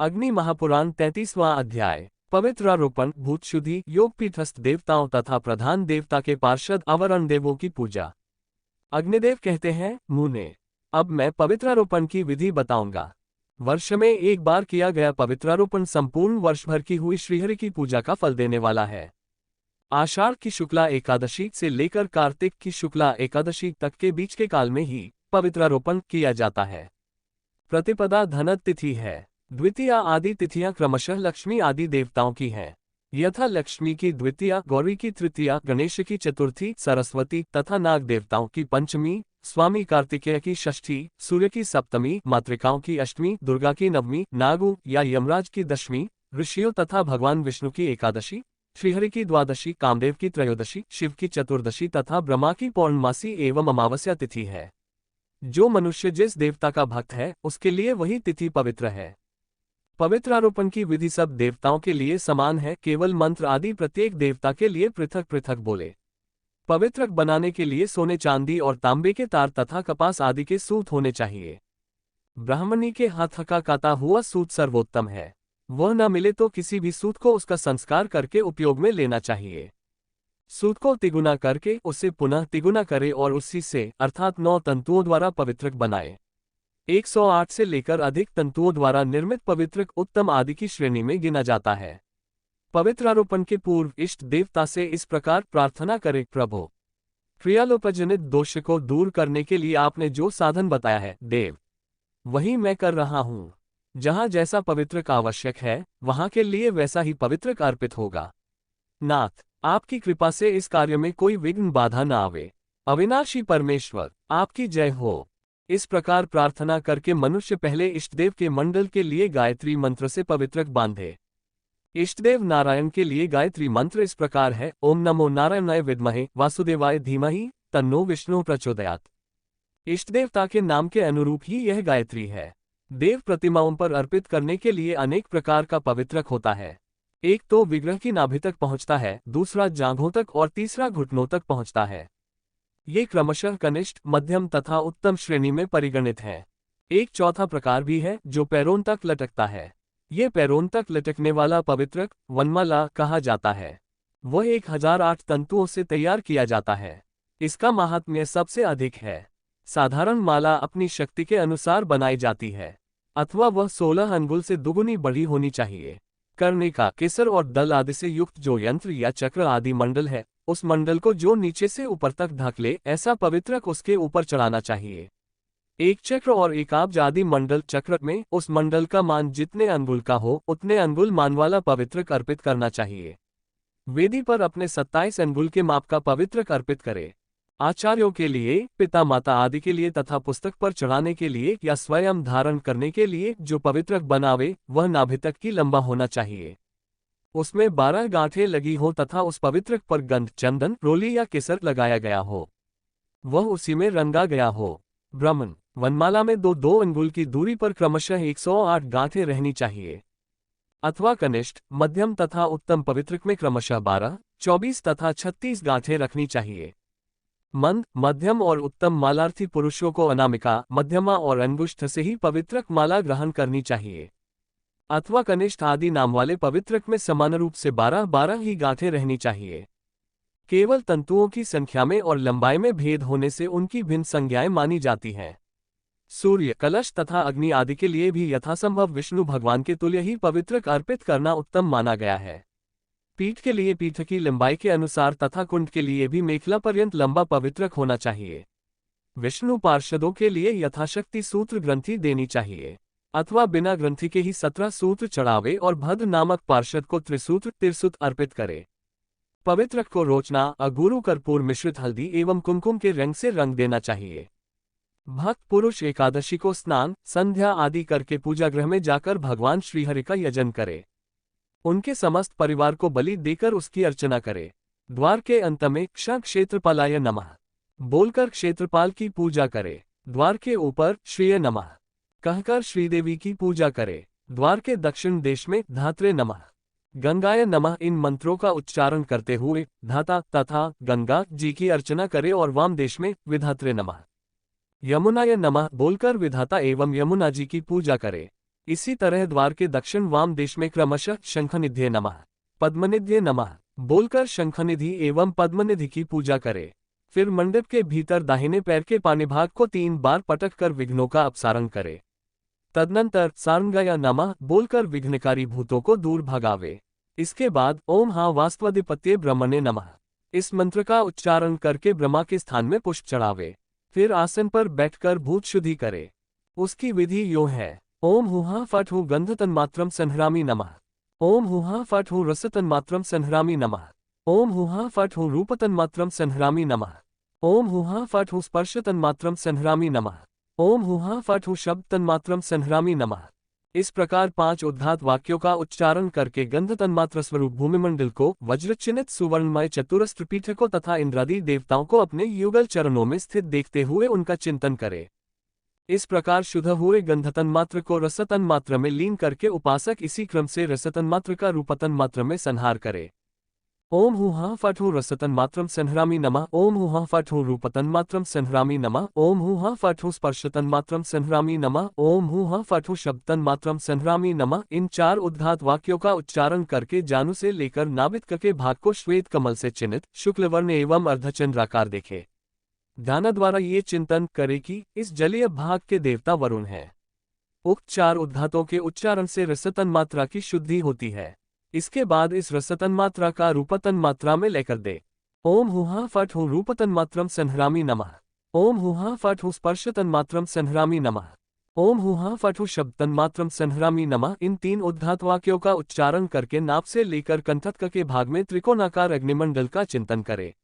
अग्नि महापुराण 33वां अध्याय। पवित्रारोपण, भूत शुद्धि, योगपीठस्थ देवताओं तथा प्रधान देवता के पार्षद अवरण देवों की पूजा। अग्निदेव कहते हैं, मुने, अब मैं पवित्रारोपण की विधि बताऊंगा। वर्ष में एक बार किया गया पवित्रारोपण संपूर्ण वर्ष भर की हुई श्रीहरि की पूजा का फल देने वाला है। आषाढ़ की शुक्ला एकादशी से लेकर कार्तिक की शुक्ला एकादशी तक के बीच के काल में ही पवित्रारोपण किया जाता है। प्रतिपदा धनत तिथि है। द्वितीया आदि तिथियां क्रमशः लक्ष्मी आदि देवताओं की हैं। यथा लक्ष्मी की द्वितीया, गौरी की तृतीया, गणेश की चतुर्थी, सरस्वती तथा नाग देवताओं की पंचमी, स्वामी कार्तिकेय की षष्ठी, सूर्य की सप्तमी, मातृकाओं की अष्टमी, दुर्गा की नवमी, नागों या यमराज की दशमी, ऋषियों तथा भगवान विष्णु की एकादशी, श्रीहरि की द्वादशी, कामदेव की त्रयोदशी, शिव की चतुर्दशी तथा ब्रह्मा की पौर्णमासी एवं अमावस्या तिथि है। जो मनुष्य जिस देवता का भक्त है उसके लिए वही तिथि पवित्र है। पवित्रारोपण की विधि सब देवताओं के लिए समान है, केवल मंत्र आदि प्रत्येक देवता के लिए पृथक पृथक बोले। पवित्रक बनाने के लिए सोने चांदी और तांबे के तार तथा कपास आदि के सूत होने चाहिए। ब्राह्मणी के हाथ का काता हुआ सूत सर्वोत्तम है। वह न मिले तो किसी भी सूत को उसका संस्कार करके उपयोग में लेना चाहिए। सूत को तिगुना करके उसे पुनः तिगुना करे और उसी से अर्थात 9 तंतुओं द्वारा पवित्रक बनाए। 108 से लेकर अधिक तंतुओं द्वारा निर्मित पवित्रक उत्तम आदि की श्रेणी में गिना जाता है। पवित्रारोपण के पूर्व इष्ट देवता से इस प्रकार प्रार्थना करें, प्रभु, क्रियालोपजनित दोष को दूर करने के लिए आपने जो साधन बताया है देव, वही मैं कर रहा हूँ। जहाँ जैसा पवित्रक आवश्यक है वहाँ के लिए वैसा ही पवित्रक अर्पित होगा। नाथ, आपकी कृपा से इस कार्य में कोई विघ्न बाधा न आवे। अविनाशी परमेश्वर, आपकी जय हो। इस प्रकार प्रार्थना करके मनुष्य पहले इष्टदेव के मंडल के लिए गायत्री मंत्र से पवित्रक बांधे। इष्टदेव नारायण के लिए गायत्री मंत्र इस प्रकार है, ओम नमो नारायणाय विद्महे वासुदेवाय धीमहि तन्नो विष्णु प्रचोदयात्। इष्टदेवता के नाम के अनुरूप ही यह गायत्री है। देव प्रतिमाओं पर अर्पित करने के लिए अनेक प्रकार का पवित्रक होता है। एक तो विग्रह की नाभि तक पहुंचता है, दूसरा जांघों तक और तीसरा घुटनों तक पहुंचता है। ये क्रमशः कनिष्ठ, मध्यम तथा उत्तम श्रेणी में परिगणित हैं। एक चौथा प्रकार भी है जो पैरों तक लटकता है। ये पैरों तक लटकने वाला पवित्रक वनमाला कहा जाता है। वह 1008 तंतुओं से तैयार किया जाता है। इसका महात्म्य सबसे अधिक है। साधारण माला अपनी शक्ति के अनुसार बनाई जाती है, अथवा वह 16 अंगुल से दुगुनी बड़ी होनी चाहिए। कर्णिका, केसर और दल आदि से युक्त जो यंत्र या चक्र आदि मंडल है, उस मंडल को जो नीचे से ऊपर तक ढक ले, ऐसा पवित्रक उसके ऊपर चढ़ाना चाहिए। एक चक्र और एक आब्ज आदि मंडल चक्र में उस मंडल का मान जितने अंगुल का हो उतने अंगुल मान वाला पवित्रक अर्पित करना चाहिए। वेदी पर अपने 27 अंगुल के माप का पवित्रक अर्पित करे। आचार्यों के लिए, पिता माता आदि के लिए तथा पुस्तक पर चढ़ाने के लिए या स्वयं धारण करने के लिए जो पवित्रक बनावे वह नाभि तक की लंबा होना चाहिए। उसमें 12 गांठें लगी हो तथा उस पवित्रक पर गंध, चंदन, रोली या केसर लगाया गया हो। वह उसी में रंगा गया हो। ब्राह्मण वनमाला में 2-2 अंगुल की दूरी पर क्रमशः 108 गांठें रहनी चाहिए। अथवा कनिष्ठ, मध्यम तथा उत्तम पवित्रक में क्रमशः 12, 24 तथा 36 गांठें रखनी चाहिए। मंद, मध्यम और उत्तम मालार्थी पुरुषों को अनामिका, मध्यमा और अंगुष्ठ से ही पवित्रक माला ग्रहण करनी चाहिए। अथवा कनिष्ठ आदि नाम वाले पवित्रक में समान रूप से 12-12 ही गांठें रहनी चाहिए। केवल तंतुओं की संख्या में और लंबाई में भेद होने से उनकी भिन्न संज्ञाएं मानी जाती हैं। सूर्य, कलश तथा अग्नि आदि के लिए भी यथासंभव विष्णु भगवान के तुल्य ही पवित्रक अर्पित करना उत्तम माना गया है। पीठ के लिए पीठ की लंबाई के अनुसार तथा कुंड के लिए भी मेखला पर्यंत लंबा पवित्रक होना चाहिए। विष्णु पार्षदों के लिए यथाशक्ति सूत्र ग्रंथि देनी चाहिए, अथवा बिना ग्रंथि के ही 17 सूत्र चढ़ावे और भद्र नामक पार्षद को त्रिसूत्र तिरसुत अर्पित करे। पवित्रक को रोचना, अगुरु कर्पूर मिश्रित हल्दी एवं कुमकुम के रंग से रंग देना चाहिए। भक्त पुरुष एकादशी को स्नान, संध्या आदि करके पूजा गृह में जाकर भगवान श्रीहरि का यजन करे। उनके समस्त परिवार को बलि देकर उसकी अर्चना करे। द्वार के अंत में क्ष क्षेत्रपालाय नमः बोलकर क्षेत्रपाल की पूजा करे। द्वार के ऊपर श्रीय नमः कहकर श्रीदेवी की पूजा करे। द्वार के दक्षिण देश में धात्रे नमः, गंगाय नमः इन मंत्रों का उच्चारण करते हुए धाता तथा गंगा जी की अर्चना करे और वाम देश में विधात्रे नमः, यमुनाय नमः बोलकर विधाता एवं यमुना जी की पूजा करे। इसी तरह द्वार के दक्षिण वाम देश में क्रमशः शंखनिधे नमः, पद्मनिधे नमः बोलकर शंखनिधि एवं पद्मनिधि की पूजा करे। फिर मंडप के भीतर दाहिने पैर के पानिभाग को 3 बार पटक कर विघ्नों का अपसारण करे। तदनंतर सारंगाया नमः बोलकर विघ्नकारी भूतों को दूर भगावे। इसके बाद ओम हा वास्तवाधिपत्ये ब्रह्मणे नमः इस मंत्र का उच्चारण करके ब्रह्मा के स्थान में पुष्प चढ़ावे। फिर आसन पर बैठकर भूत शुद्धि करे। उसकी विधि यो है: ओम हुहा फट हु गंध तन्मात्रम संहरामि नमः, ओम हुहा फट हु रस तन्मात्रम संहरामि नमः, ओम हुहा फट हु रूप तन्मात्रम संहरामि नमः, ओम हुहा फट हु स्पर्श तन्मात्रम संहरामि नमः, ओम हुहा फट हु शब्द तन्मात्रम संहरामि नमः। इस प्रकार 5 उद्धात वाक्यों का उच्चारण करके गंध तन्मात्र स्वरूप भूमिमंडल को, वज्रचिन्हित सुवर्णमय चतुरस्त्र पीठ को तथा इंद्रादि देवताओं को अपने युगल चरणों में स्थित देखते हुए उनका चिंतन करे। इस प्रकार शुद्ध हुए गंध तन्मात्र को रस तन्मात्र में लीन करके उपासक इसी क्रम से रस तन्मात्र का रूप तन्मात्र में संहार करे। ओम हुहा फट हु रस तन्मात्रम संहरामि नमः, ओम हुहा फट हु रूप तन्मात्रम संहरामि नमः, ओम हुहा फट हु स्पर्श तन्मात्रम संहरामि नमः, ओम हुहा फट हु शब्द तन्मात्रम संहरामि नमः। इन 4 उद्धात वाक्यों का उच्चारण करके जानु से लेकर नाभिक के भाग को श्वेत कमल से चिन्हित शुक्लवर्ण एवं अर्धचंद्राकार देखे। ध्यान द्वारा ये चिंतन करे कि इस जलीय भाग के देवता वरुण हैं। उक्त 4 उद्धातों के उच्चारण से रस तन्मात्रा की शुद्धि होती है। इसके बाद इस रस तन्मात्रा का रूप तन्मात्रा में लेकर दे। ओम हुहा फट हु रूप तन्मात्रम संहरामि नमः, ओम हुहा फट हु स्पर्श तन्मात्रम संहरामि नमः, ओम हुहा फट हु शब्द तन्मात्रम संहरामि नमः। इन 3 उद्धात वाक्यों का उच्चारण करके नाभ से लेकर कंठक के भाग में त्रिकोणाकार अग्निमंडल का चिंतन करे।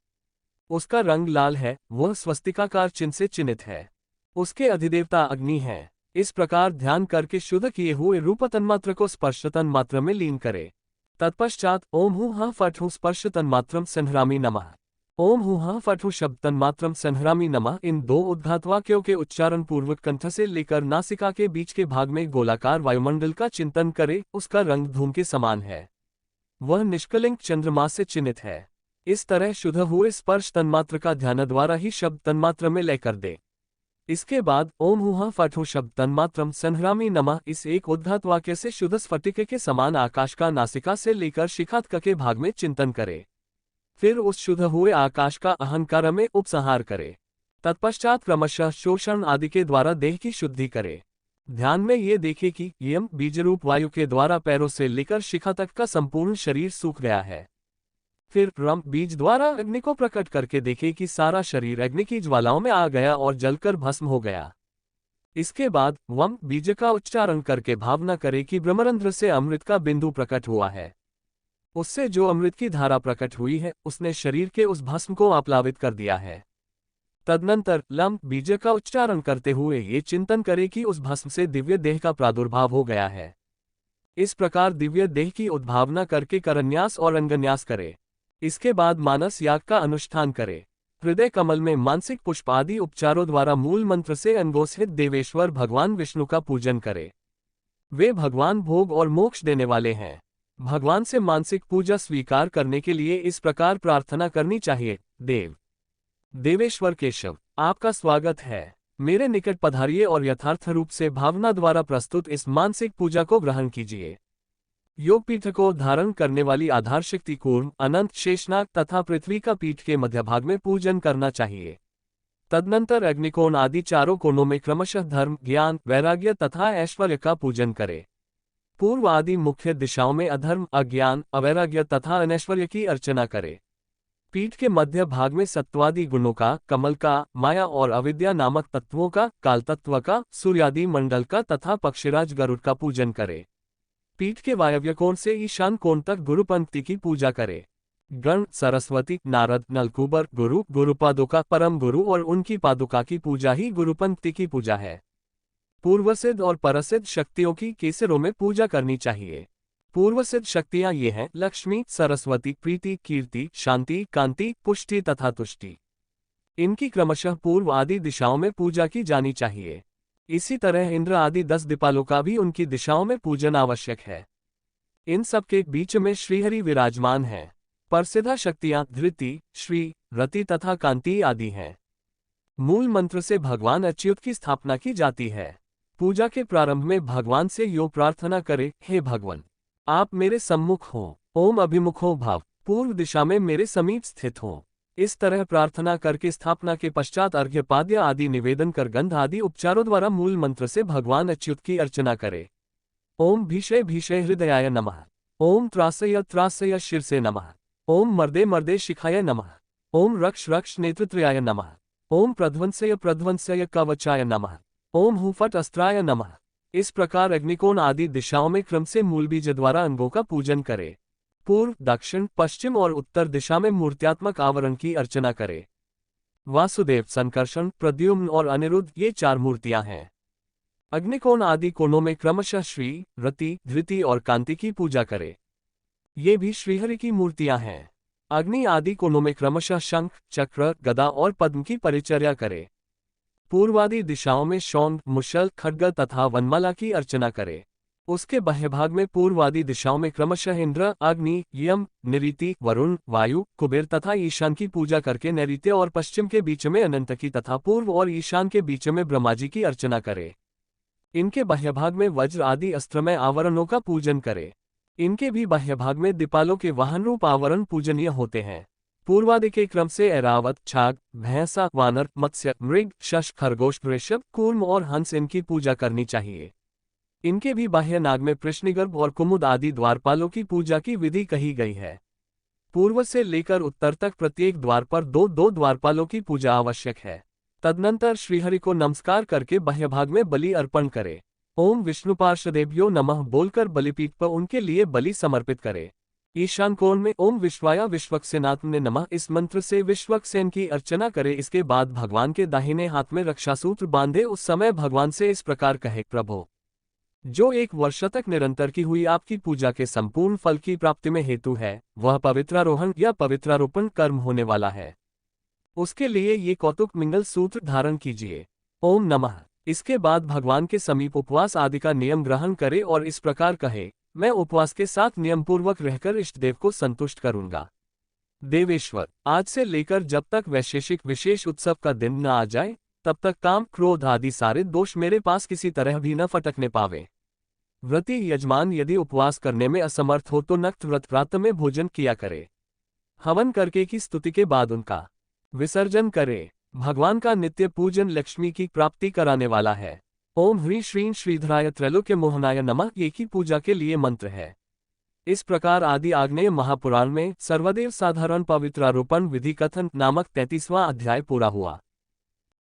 उसका रंग लाल है, वह स्वस्तिकाकार चिन्ह से चिन्हित है। उसके अधिदेवता अग्नि है। इस प्रकार ध्यान करके शुद्ध किए हुए रूप तन्मात्र को स्पर्श तन्मात्र में लीन करे। तत्पश्चात ओम हुहा फट हु स्पर्श तन्मात्रम संहरामि नमः, ओम हुहा फट हु शब्द तन्मात्रम संहरामि नमः। इन 2 उद्धात वाक्यों के उच्चारण पूर्वक कंठ से लेकर नासिका के बीच के भाग में गोलाकार वायुमंडल का चिंतन करे। उसका रंग धूम के समान है, वह निष्कलिंग चंद्रमा से चिन्हित है। इस तरह शुद्ध हुए स्पर्श तन्मात्र का ध्यान द्वारा ही शब्द तन्मात्र में लेकर दे। इसके बाद ओम हुहा फट हु शब्द तन्मात्रम संहरामि नमः इस एक उद्धात वाक्य से शुद्ध स्फटिके के समान आकाश का नासिका से लेकर शिखातक के भाग में चिंतन करे। फिर उस शुद्ध हुए आकाश का अहंकार में उपसंहार करे। तत्पश्चात क्रमशः शोषण आदि के द्वारा देह की शुद्धि करे। ध्यान में ये देखे कि यम बीजरूप वायु के द्वारा पैरों से लेकर शिखा तक का संपूर्ण शरीर सूख गया है। फिर रम बीज द्वारा अग्नि को प्रकट करके देखे कि सारा शरीर अग्नि की ज्वालाओं में आ गया और जलकर भस्म हो गया। इसके बाद वम बीज का उच्चारण करके भावना करे कि ब्रह्मरंध्र से अमृत का बिंदु प्रकट हुआ है। उससे जो अमृत की धारा प्रकट हुई है उसने शरीर के उस भस्म को आप्लावित कर दिया है। तदनंतर लम बीज का उच्चारण करते हुए ये चिंतन करे कि उस भस्म से दिव्य देह का प्रादुर्भाव हो गया है। इस प्रकार दिव्य देह की उद्भावना करके करन्यास और अंगन्यास करे। इसके बाद मानस याग का अनुष्ठान करे। हृदय कमल में मानसिक पुष्प आदि उपचारों द्वारा मूल मंत्र से अनगोस्थित देवेश्वर भगवान विष्णु का पूजन करे। वे भगवान भोग और मोक्ष देने वाले हैं। भगवान से मानसिक पूजा स्वीकार करने के लिए इस प्रकार प्रार्थना करनी चाहिए: देवेश्वर केशव, आपका स्वागत है। मेरे निकट पधारिए और यथार्थ रूप से भावना द्वारा प्रस्तुत इस मानसिक पूजा को ग्रहण कीजिए। योगपीठ को धारण करने वाली आधार शक्ति कूर्म, अनंत, शेषनाग तथा पृथ्वी का पीठ के मध्य भाग में पूजन करना चाहिए। तदनंतर अग्निकोण आदि 4 कोणों में क्रमशः धर्म, ज्ञान, वैराग्य तथा ऐश्वर्य का पूजन करे। पूर्व आदि मुख्य दिशाओं में अधर्म, अज्ञान, अवैराग्य तथा अनैश्वर्य की अर्चना करे। पीठ के मध्य भाग में सत्वादि गुणों का, कमल का, माया और अविद्या नामक तत्वों का, काल तत्व का, सूर्यादि मंडल का तथा पक्षीराज गरुड़ का पूजन करे। पीठ के वायव्य कोण से ईशान कोण तक गुरु पंक्ति की पूजा करे। गण, सरस्वती, नारद, नलकूबर, गुरु, गुरुपादुका, परम गुरु और उनकी पादुका की पूजा ही गुरु पंक्ति की पूजा है। पूर्वसिद्ध और परसिद्ध शक्तियों की केसरों में पूजा करनी चाहिए। पूर्वसिद्ध शक्तियां ये हैं: लक्ष्मी, सरस्वती, प्रीति, कीर्ति, शांति, कांति, पुष्टि तथा तुष्टि। इनकी क्रमशः पूर्व आदि दिशाओं में पूजा की जानी चाहिए। इसी तरह इंद्र आदि 10 दिपालों का भी उनकी दिशाओं में पूजन आवश्यक है। इन सब के बीच में श्रीहरि विराजमान हैं। परसिद्ध शक्तियां धृति, श्री, रति तथा कांति आदि हैं। मूल मंत्र से भगवान अच्युत की स्थापना की जाती है। पूजा के प्रारंभ में भगवान से यो प्रार्थना करें, हे भगवान, आप मेरे सम्मुख हों। ओम अभिमुखो भव, पूर्व दिशा में मेरे समीप स्थित हों। इस तरह प्रार्थना करके स्थापना के पश्चात अर्घ्यपाद्य आदि निवेदन कर गंध आदि उपचारों द्वारा मूल मंत्र से भगवान अच्युत की अर्चना करे। ओम भीषे भीषे हृदयाय नमः। ओम त्रासय त्रासय शीर्षे नमः। ओम मर्दे मर्दे शिखाय नमः। ओम रक्ष रक्ष नेतृत्रयाय नमः। ओम प्रध्वंसय प्रध्वंसय कवचाय नमः। ओम हुफट अस्त्राय नमः। इस प्रकार अग्निकोण आदि दिशाओं में क्रम से मूल बीज द्वारा अंगों का पूजन करे। पूर्व, दक्षिण, पश्चिम और उत्तर दिशा में मूर्त्यात्मक आवरण की अर्चना करे। वासुदेव, संकर्षण, प्रद्युम्न और अनिरुद्ध ये 4 मूर्तियां हैं। अग्निकोण आदि कोणों में क्रमशः श्री, रति, धृति और कांति की पूजा करे। ये भी श्रीहरि की मूर्तियां हैं। अग्नि आदि कोणों में क्रमशः शंख, चक्र, गदा और पद्म की परिचर्या करे। पूर्वादि दिशाओं में शौंड, मुशल, खड्ग तथा वनमाला की अर्चना करे। उसके बाह्यभाग में पूर्वादि दिशाओं में क्रमशः इंद्र, अग्नि, यम, निऋति, वरुण, वायु, कुबेर तथा ईशान की पूजा करके नैऋत्य और पश्चिम के बीच में अनंत की तथा पूर्व और ईशान के बीच में ब्रह्माजी की अर्चना करे। इनके बाह्यभाग में वज्र आदि अस्त्रमय आवरणों का पूजन करे। इनके भी बाह्यभाग में दीपालों के वाहन रूप आवरण पूजनीय होते हैं। पूर्वादि के क्रम से ऐरावत, छाग, भैंसा, वानर, मत्स्य, मृग, शश, खरगोश, ऋषभ, कूर्म और हंस इनकी पूजा करनी चाहिए। इनके भी बाह्य नाग में कृष्णगर्भ और कुमुद आदि द्वारपालों की पूजा की विधि कही गई है। पूर्व से लेकर उत्तर तक प्रत्येक द्वार पर 2-2 द्वारपालों की पूजा आवश्यक है। तदनंतर श्रीहरि को नमस्कार करके बाह्यभाग में बलि अर्पण करे। ओम विष्णुपार्षदेभ्यो नमः बोलकर बलिपीठ पर उनके लिए बलि समर्पित करे। ईशान कोण में ओम विश्वाय विश्वक्सेनात्मने नमः इस मंत्र से विश्वक्सेन की अर्चना करे। इसके बाद भगवान के दाहिने हाथ में रक्षासूत्र बांधे उस समय भगवान से इस प्रकार कहे, प्रभो, जो 1 वर्ष तक निरंतर की हुई आपकी पूजा के संपूर्ण फल की प्राप्ति में हेतु है, वह पवित्रारोहण या पवित्रारोपण कर्म होने वाला है। उसके लिए ये कौतुक मिंगल सूत्र धारण कीजिए। ओम नमः। इसके बाद भगवान के समीप उपवास आदि का नियम ग्रहण करे और इस प्रकार कहे, मैं उपवास के साथ नियमपूर्वक रहकर इष्टदेव को संतुष्ट करूंगा। देवेश्वर, आज से लेकर जब तक वैशेषिक विशेष उत्सव का दिन न आ जाए, तब तक काम, क्रोध आदि सारे दोष मेरे पास किसी तरह भी न फटकने पावे। व्रती यजमान यदि उपवास करने में असमर्थ हो तो नक्त व्रत प्रातः में भोजन किया करे। हवन करके की स्तुति के बाद उनका विसर्जन करे। भगवान का नित्य पूजन लक्ष्मी की प्राप्ति कराने वाला है। ओम ह्रीं श्रीं श्रीधराय त्रैलोक्य मोहनाय नमः ये की पूजा के लिए मंत्र है। इस प्रकार आदि आग्नेय महापुराण में सर्वदेव साधारण पवित्रारोपण विधि कथन नामक 33वां अध्याय पूरा हुआ।